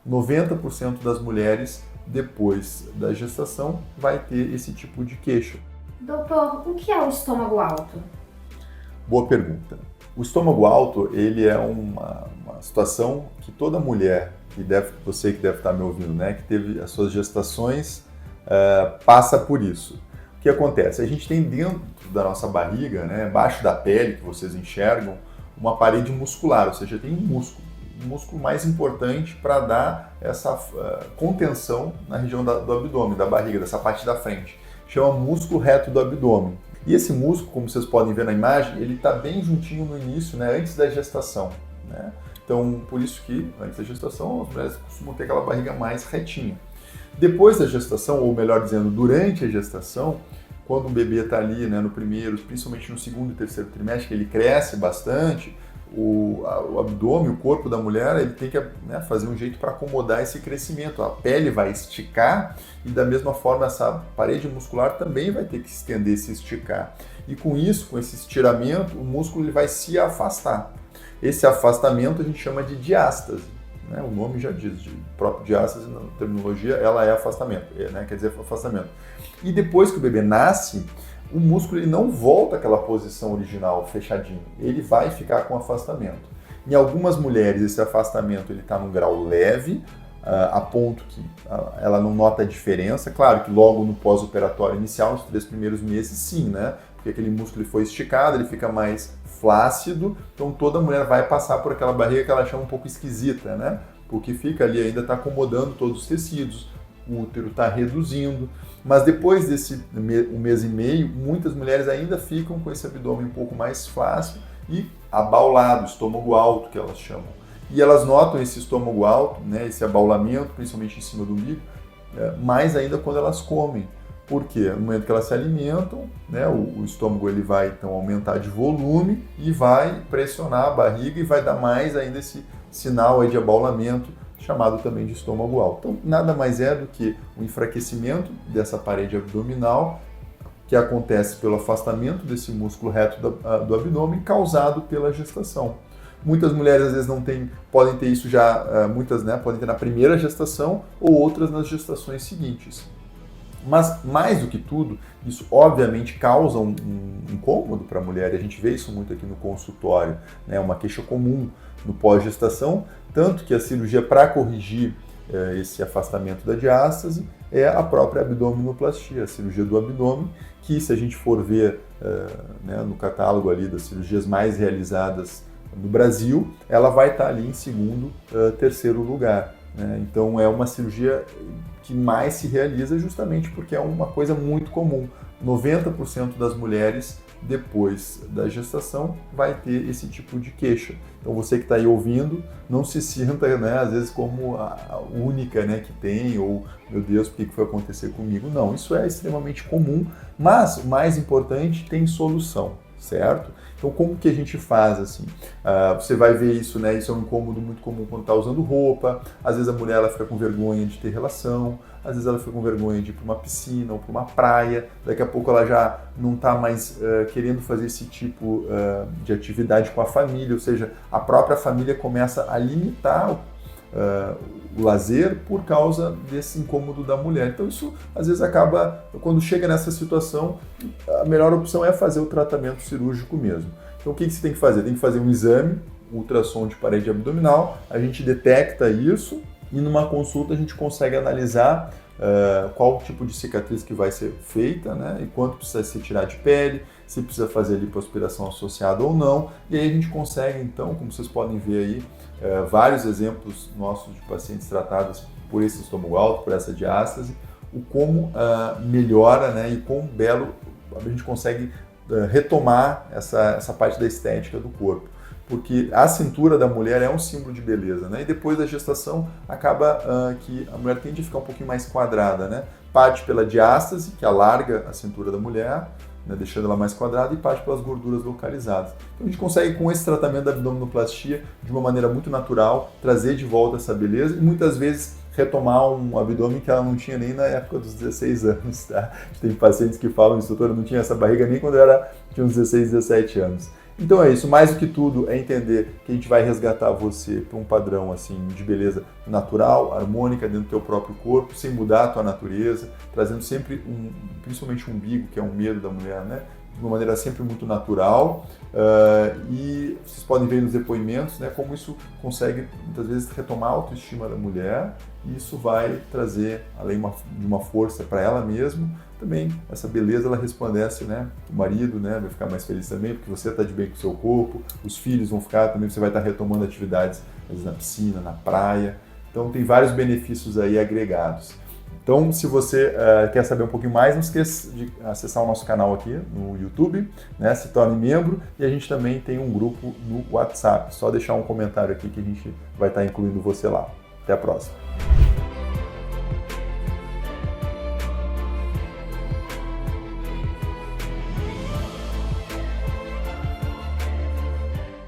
90% das mulheres, depois da gestação, vai ter esse tipo de queixa. Doutor, o que é o estômago alto? Boa pergunta. O estômago alto, ele é uma situação que toda mulher, você que deve estar me ouvindo, né, que teve as suas gestações, passa por isso. O que acontece? A gente tem dentro da nossa barriga, né, abaixo da pele, que vocês enxergam, uma parede muscular, ou seja, tem um músculo mais importante para dar essa contenção na região do abdômen, da barriga, dessa parte da frente. Chama músculo reto do abdômen. E esse músculo, como vocês podem ver na imagem, ele está bem juntinho no início, né, antes da gestação, né? Então, por isso que antes da gestação, as mulheres costumam ter aquela barriga mais retinha. Depois da gestação, ou melhor dizendo, durante a gestação, quando o bebê está ali, né, no primeiro, principalmente no segundo e terceiro trimestre, que ele cresce bastante, o abdômen, o corpo da mulher, ele tem que, né, fazer um jeito para acomodar esse crescimento. A pele vai esticar e da mesma forma essa parede muscular também vai ter que se estender, se esticar. E com isso, com esse estiramento, o músculo ele vai se afastar. Esse afastamento a gente chama de diástase, né? O nome já diz, próprio diástase na terminologia, ela é afastamento, né? Quer dizer afastamento. E depois que o bebê nasce, o músculo ele não volta àquela posição original, fechadinho. Ele vai ficar com afastamento. Em algumas mulheres, esse afastamento está num grau leve, a ponto que ela não nota a diferença. Claro que logo no pós-operatório inicial, nos 3 primeiros meses, sim, né? Porque aquele músculo foi esticado, ele fica mais flácido, então toda mulher vai passar por aquela barriga que ela chama um pouco esquisita, né? Porque fica ali, ainda está acomodando todos os tecidos, o útero está reduzindo, mas depois desse 1 mês e meio, muitas mulheres ainda ficam com esse abdômen um pouco mais flácido e abaulado, estômago alto, que elas chamam. E elas notam esse estômago alto, né, esse abaulamento, principalmente em cima do umbigo, mais ainda quando elas comem. Por quê? No momento que elas se alimentam, né, o estômago ele vai então aumentar de volume e vai pressionar a barriga e vai dar mais ainda esse sinal aí de abaulamento, chamado também de estômago alto. Então, nada mais é do que o enfraquecimento dessa parede abdominal, que acontece pelo afastamento desse músculo reto do abdômen, causado pela gestação. Muitas mulheres, às vezes, podem ter isso já, muitas, né, podem ter na primeira gestação ou outras nas gestações seguintes. Mas, mais do que tudo, isso obviamente causa um incômodo para a mulher, e a gente vê isso muito aqui no consultório, né? Uma queixa comum no pós-gestação, tanto que a cirurgia para corrigir esse afastamento da diástase é a própria abdominoplastia, a cirurgia do abdômen, que se a gente for ver né, no catálogo ali das cirurgias mais realizadas no Brasil, ela vai estar ali em segundo, terceiro lugar, né? Então é uma cirurgia que mais se realiza justamente porque é uma coisa muito comum. 90% das mulheres, depois da gestação, vai ter esse tipo de queixa. Então você que está aí ouvindo, não se sinta, né, às vezes como a única, né, que tem, ou, meu Deus, por que foi acontecer comigo? Não, isso é extremamente comum, mas o mais importante, tem solução, certo? Então, como que a gente faz assim? Você vai ver isso, né? Isso é um incômodo muito comum quando está usando roupa. Às vezes a mulher ela fica com vergonha de ter relação, às vezes ela fica com vergonha de ir para uma piscina ou para uma praia. Daqui a pouco ela já não está mais querendo fazer esse tipo de atividade com a família, ou seja, a própria família começa a limitar o lazer por causa desse incômodo da mulher. Então isso às vezes acaba, quando chega nessa situação, a melhor opção é fazer o tratamento cirúrgico mesmo. Então o que você tem que fazer? Tem que fazer um exame, ultrassom de parede abdominal, a gente detecta isso e numa consulta a gente consegue analisar qual tipo de cicatriz que vai ser feita, né, e quanto precisa se tirar de pele, se precisa fazer lipoaspiração associada ou não, e aí a gente consegue então, como vocês podem ver aí, vários exemplos nossos de pacientes tratados por esse estômago alto, por essa diástase, o como melhora, né, e quão belo a gente consegue retomar essa parte da estética do corpo. Porque a cintura da mulher é um símbolo de beleza, né? E depois da gestação acaba que a mulher tende a ficar um pouquinho mais quadrada, né? Parte pela diástase, que alarga a cintura da mulher, né, deixando ela mais quadrada, e parte pelas gorduras localizadas. Então a gente consegue, com esse tratamento da abdominoplastia, de uma maneira muito natural, trazer de volta essa beleza e muitas vezes retomar um abdômen que ela não tinha nem na época dos 16 anos, tá? Tem pacientes que falam isso, doutora, eu não tinha essa barriga nem quando eu tinha uns 16, 17 anos. Então é isso, mais do que tudo é entender que a gente vai resgatar você para um padrão assim de beleza natural, harmônica dentro do teu próprio corpo, sem mudar a tua natureza, trazendo sempre principalmente o umbigo, que é um medo da mulher, né? De uma maneira sempre muito natural, e vocês podem ver nos depoimentos, né, como isso consegue muitas vezes retomar a autoestima da mulher, e isso vai trazer, além de uma força para ela mesma, também essa beleza ela resplandece, né, o marido, né, vai ficar mais feliz também, porque você está de bem com o seu corpo, os filhos vão ficar também, você vai estar retomando atividades às vezes, na piscina, na praia, então tem vários benefícios aí agregados. Então, se você quer saber um pouquinho mais, não esqueça de acessar o nosso canal aqui no YouTube, né? Se torne membro, e a gente também tem um grupo no WhatsApp. Só deixar um comentário aqui que a gente vai estar incluindo você lá. Até a próxima!